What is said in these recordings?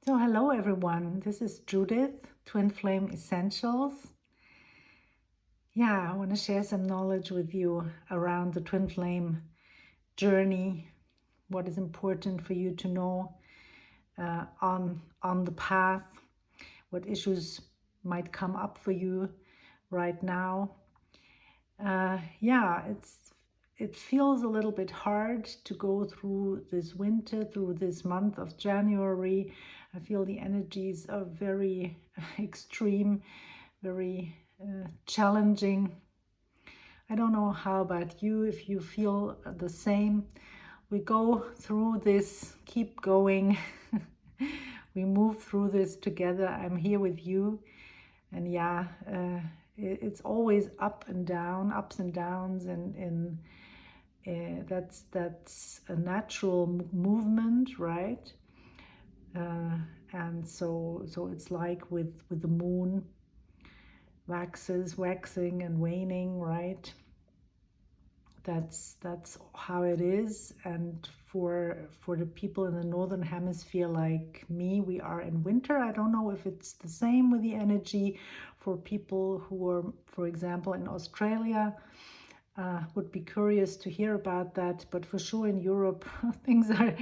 So hello everyone, this is Judith, Twin Flame Essentials. I want to share some knowledge with you around the Twin Flame journey, what is important for you to know on the path, what issues might come up for you right now. It feels a little bit hard to go through this winter, through this month of January. I feel the energies are very extreme, very challenging. I don't know how about you, if you feel the same. We go through this, keep going. We move through this together. I'm here with you. And it's always ups and downs, and that's a natural movement, right? And so it's like with the moon, waxing and waning, right? That's how it is. And for the people in the northern hemisphere like me, we are in winter. I don't know if it's the same with the energy for people who are, for example, in Australia. Would be curious to hear about that, but for sure in Europe things are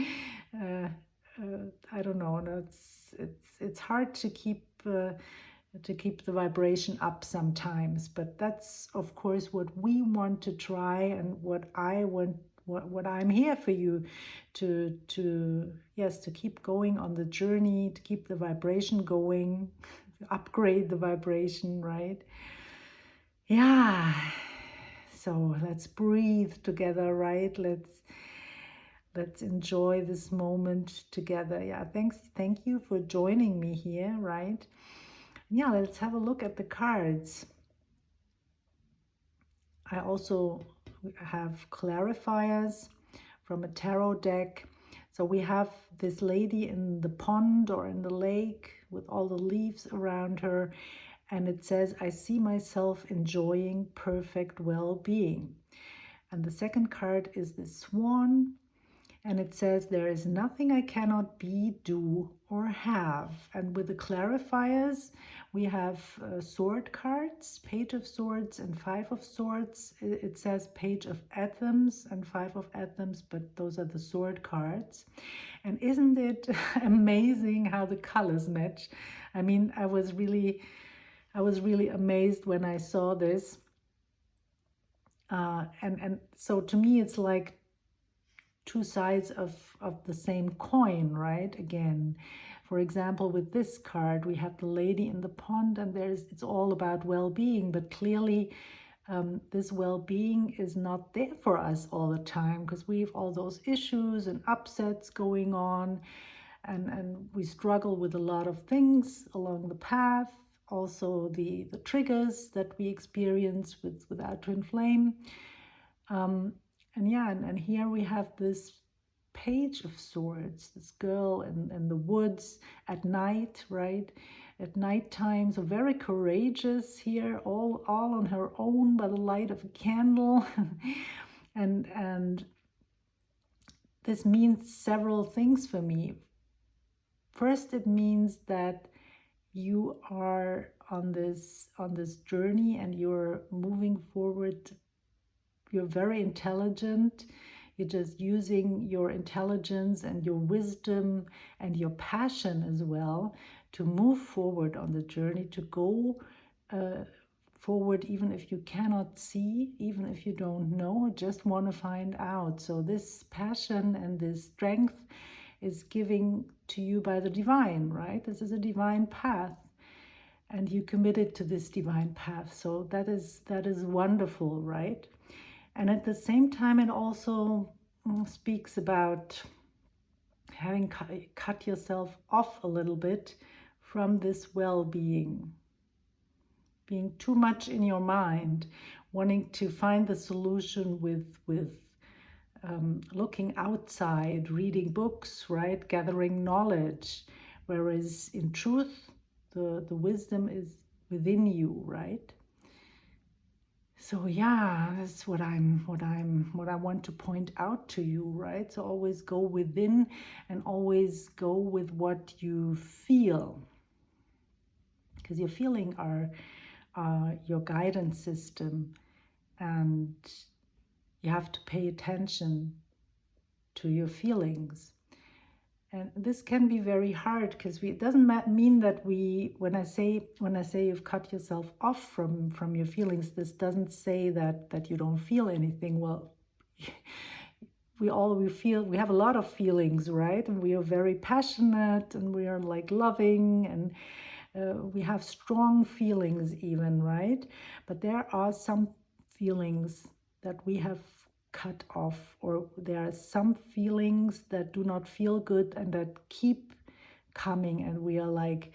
I don't know. No, it's hard to keep the vibration up sometimes, but that's of course what we want to try, and what I want, what I'm here for you to keep going on the journey, to keep the vibration going, upgrade the vibration, right? So let's breathe together, right? Let's enjoy this moment together. Thank you for joining me here, right? Let's have a look at the cards. I also have clarifiers from a tarot deck. So we have this lady in the pond or in the lake with all the leaves around her, and it says, I see myself enjoying perfect well-being. And the second card is the swan, and it says, there is nothing I cannot be, do, or have. And with the clarifiers, we have sword cards, Page of Swords and Five of Swords. It says Page of Anthems and Five of Anthems, but those are the sword cards. And isn't it amazing how the colors match? I mean, I was really amazed when I saw this. And so to me, it's like two sides of the same coin, right? Again, for example, with this card, we have the lady in the pond, and it's all about well-being, but clearly this well-being is not there for us all the time, because we have all those issues and upsets going on, and we struggle with a lot of things along the path. Also the triggers that we experience with our twin flame. And here we have this Page of Swords, this girl in the woods at night, right? At nighttime, so very courageous here, all on her own by the light of a candle. and this means several things for me. First, it means that you are on this journey and you're moving forward. You're very intelligent. You're just using your intelligence and your wisdom and your passion as well to move forward on the journey, to go forward, even if you cannot see, even if you don't know, just want to find out. So this passion and this strength is given to you by the divine, right? This is a divine path, and you committed to this divine path. So that is wonderful, right? And at the same time, it also speaks about having cut yourself off a little bit from this well-being, being too much in your mind, wanting to find the solution with looking outside, reading books, right, gathering knowledge, whereas in truth, the wisdom is within you, right? So yeah, that's what I want to point out to you, right? So always go within and always go with what you feel, because your feeling are your guidance system, and you have to pay attention to your feelings. And this can be very hard, because it doesn't mean that when I say you've cut yourself off from your feelings, this doesn't say that you don't feel anything. Well, we have a lot of feelings, right? And we are very passionate, and we are like loving, and we have strong feelings even, right? But there are some feelings that we have cut off, or there are some feelings that do not feel good and that keep coming, and we are like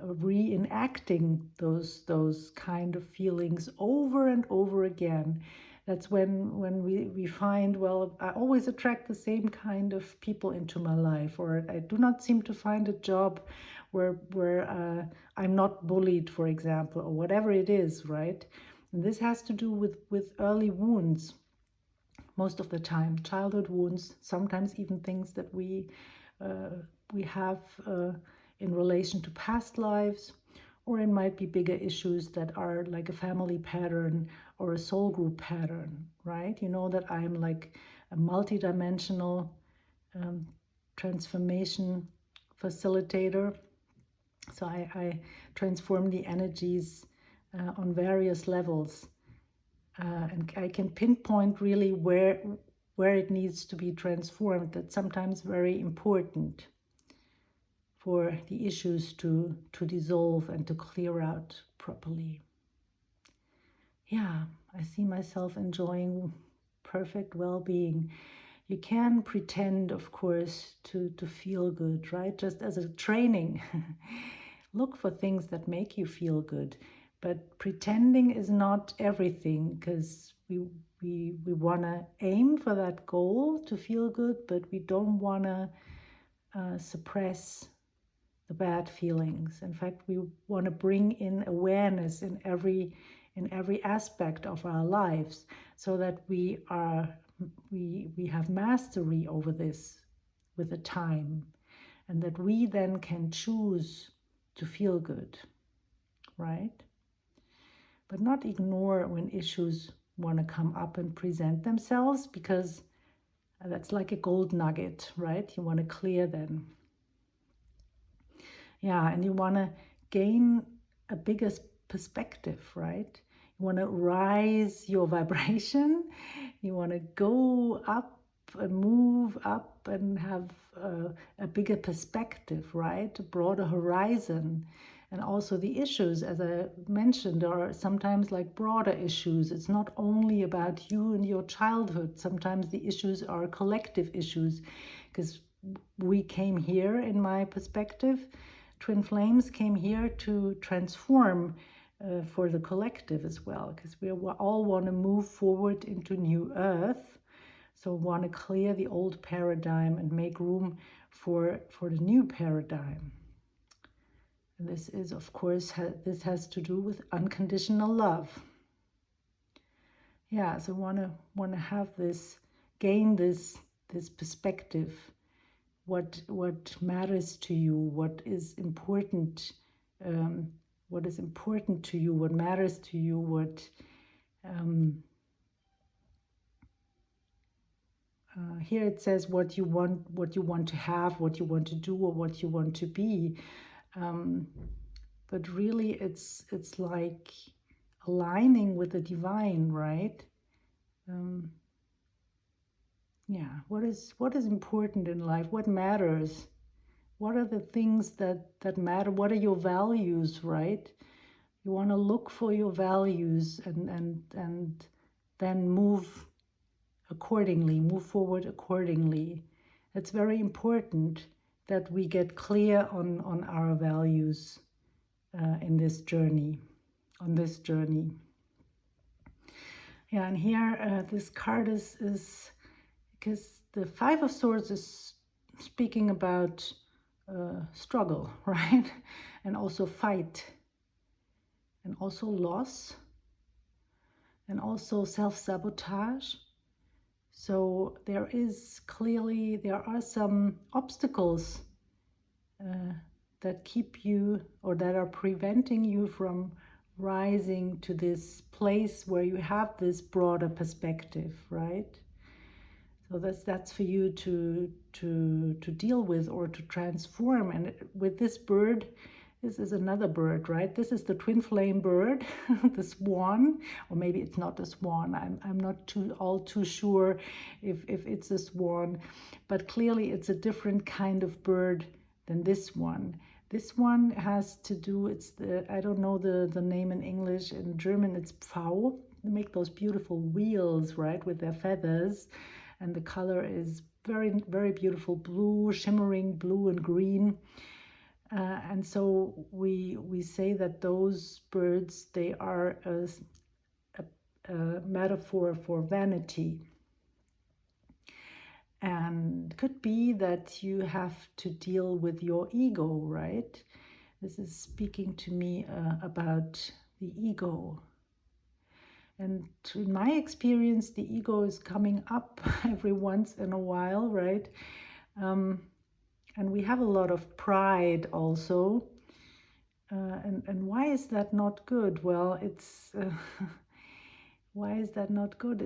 reenacting those kind of feelings over and over again. That's when we find, well, I always attract the same kind of people into my life, or I do not seem to find a job where I'm not bullied, for example, or whatever it is, right? And this has to do with early wounds, most of the time, childhood wounds, sometimes even things that we have in relation to past lives, or it might be bigger issues that are like a family pattern or a soul group pattern, right? You know that I'm like a multidimensional transformation facilitator. So I transform the energies on various levels, and I can pinpoint really where it needs to be transformed. That's sometimes very important for the issues to dissolve and to clear out properly. Yeah, I see myself enjoying perfect well-being. You can pretend, of course, to feel good, right? Just as a training. Look for things that make you feel good. But pretending is not everything, because we want to aim for that goal to feel good, but we don't want to suppress the bad feelings. In fact, we want to bring in awareness in every aspect of our lives, so that we have mastery over this with the time, and that we then can choose to feel good, right? But not ignore when issues want to come up and present themselves, because that's like a gold nugget, right? You want to clear them. Yeah, and you want to gain a bigger perspective, right? You want to rise your vibration. You want to go up and move up and have a bigger perspective, right? A broader horizon. And also the issues, as I mentioned, are sometimes like broader issues. It's not only about you and your childhood. Sometimes the issues are collective issues, because we came here, in my perspective, Twin Flames came here to transform for the collective as well, because we all want to move forward into new earth. So want to clear the old paradigm and make room for the new paradigm. And this is, of course, this has to do with unconditional love. Yeah, so want to have this, gain this perspective. What matters to you? What is important? What is important to you? What matters to you? What here it says what you want to have, what you want to do, or what you want to be. But really, it's like aligning with the divine, right? Yeah. What is important in life? What matters? What are the things that matter? What are your values, right? You want to look for your values and then move accordingly, move forward accordingly. It's very important that we get clear on our values in this journey, on this journey. Yeah, and here this card is because the Five of Swords is speaking about struggle, right? And also fight, and also loss, and also self-sabotage. So there are some obstacles that keep you, or that are preventing you from rising to this place where you have this broader perspective, right? So that's for you to deal with or to transform. And with this bird, this is another bird, right? This is the twin flame bird, the swan, or maybe it's not a swan. I'm not too sure if it's a swan, but clearly it's a different kind of bird than this one. This one has to do, I don't know the name in English. In German it's Pfau. They make those beautiful wheels, right, with their feathers. And the color is very, very beautiful blue, shimmering blue and green. And so we say that those birds, they are a metaphor for vanity. And could be that you have to deal with your ego, right? This is speaking to me about the ego. And in my experience, the ego is coming up every once in a while, right? And we have a lot of pride also. And why is that not good? Well, why is that not good?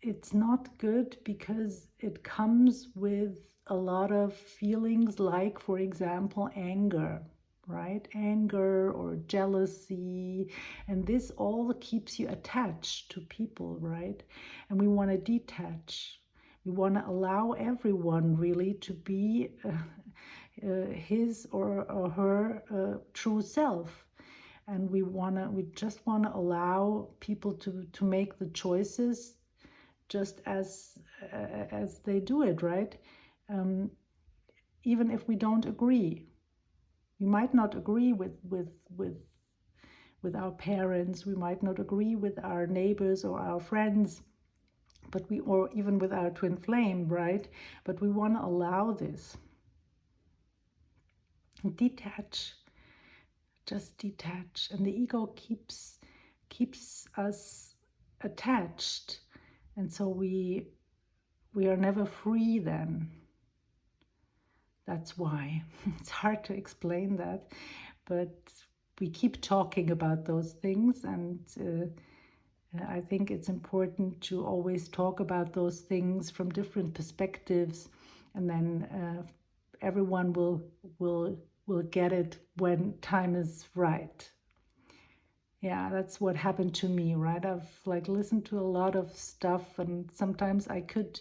It's not good because it comes with a lot of feelings like, for example, anger, right? Anger or jealousy. And this all keeps you attached to people, right? And we want to detach. We want to allow everyone really to be his or her true self. And we just want to allow people to make the choices just as they do it, right? Even if we don't agree, we might not agree with our parents, we might not agree with our neighbors or our friends, or even with our twin flame, right? But we want to allow this. Detach, just detach, and the ego keeps us attached. And so we are never free then. That's why. It's hard to explain that, but we keep talking about those things, and I think it's important to always talk about those things from different perspectives, and then everyone will get it when time is right. Yeah, that's what happened to me, right? I've listened to a lot of stuff, and sometimes I could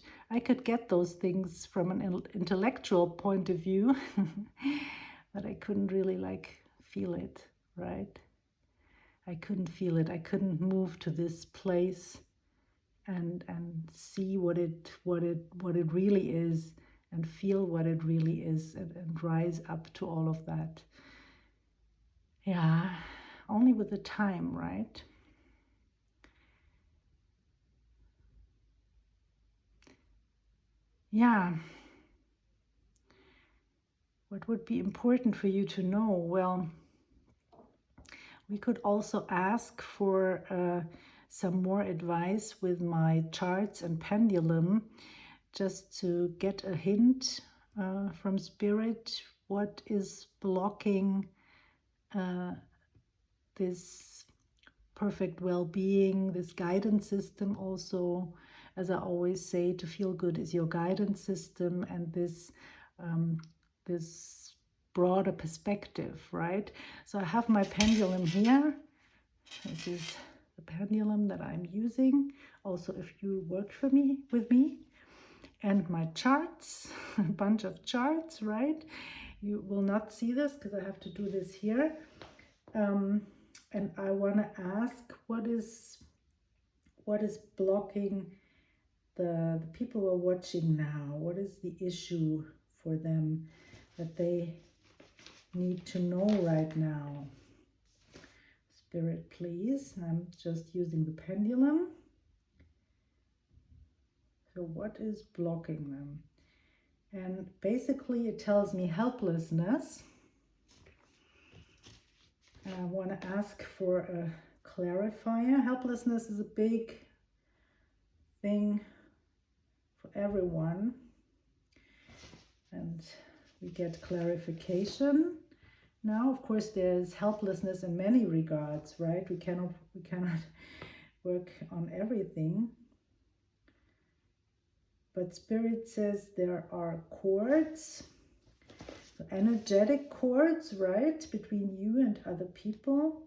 get those things from an intellectual point of view, but I couldn't really feel it, right? I couldn't feel it. I couldn't move to this place and see what it really is, and feel what it really is, and rise up to all of that. Yeah, only with the time, right? Yeah. What would be important for you to know? Well, we could also ask for some more advice with my charts and pendulum, just to get a hint from Spirit, what is blocking this perfect well-being, this guidance system. Also, as I always say, to feel good is your guidance system, and this broader perspective, right? So I have my pendulum here. This is the pendulum that I'm using. Also, if you work with me, and my charts, a bunch of charts, right? You will not see this because I have to do this here. And I want to ask, what is blocking the people who are watching now? What is the issue for them that they need to know right now? Spirit, please. I'm just using the pendulum. So what is blocking them? And basically it tells me helplessness. I want to ask for a clarifier. Helplessness is a big thing for everyone. And we get clarification. Now, of course, there's helplessness in many regards, right? We cannot work on everything. But Spirit says there are cords, energetic cords, right, between you and other people.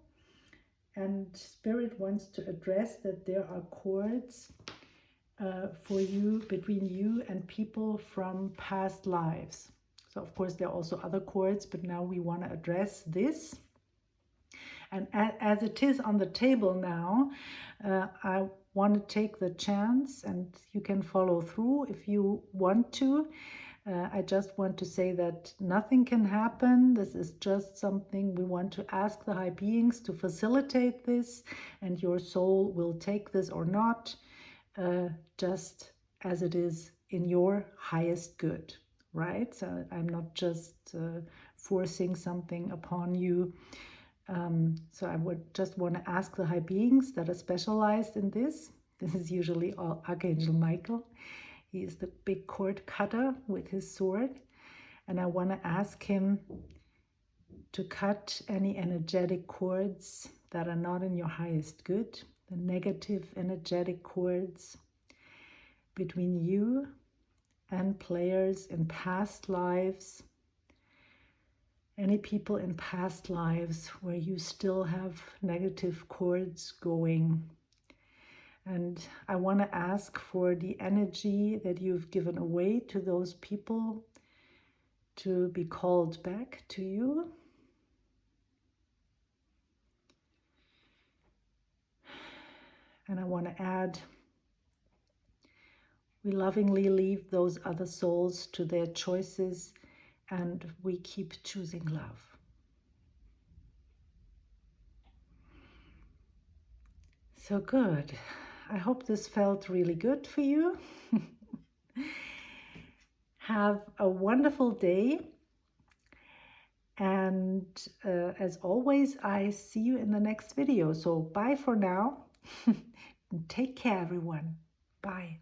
And Spirit wants to address that there are cords for you, between you and people from past lives. So of course there are also other cords, but now we want to address this. And as it is on the table now, I want to take the chance, and you can follow through if you want to. I just want to say that nothing can happen. This is just something we want to ask the high beings to facilitate this, and your soul will take this or not, just as it is in your highest good, right? So I'm not just forcing something upon you. So I would just want to ask the high beings that are specialized in this. This is usually Archangel Michael. He is the big cord cutter with his sword. And I want to ask him to cut any energetic cords that are not in your highest good, the negative energetic cords between you and players in past lives, any people in past lives where you still have negative cords going. And I want to ask for the energy that you've given away to those people to be called back to you. And I want to add, we lovingly leave those other souls to their choices, and we keep choosing love. So good. I hope this felt really good for you. Have a wonderful day. And as always, I see you in the next video. So bye for now. Take care, everyone. Bye.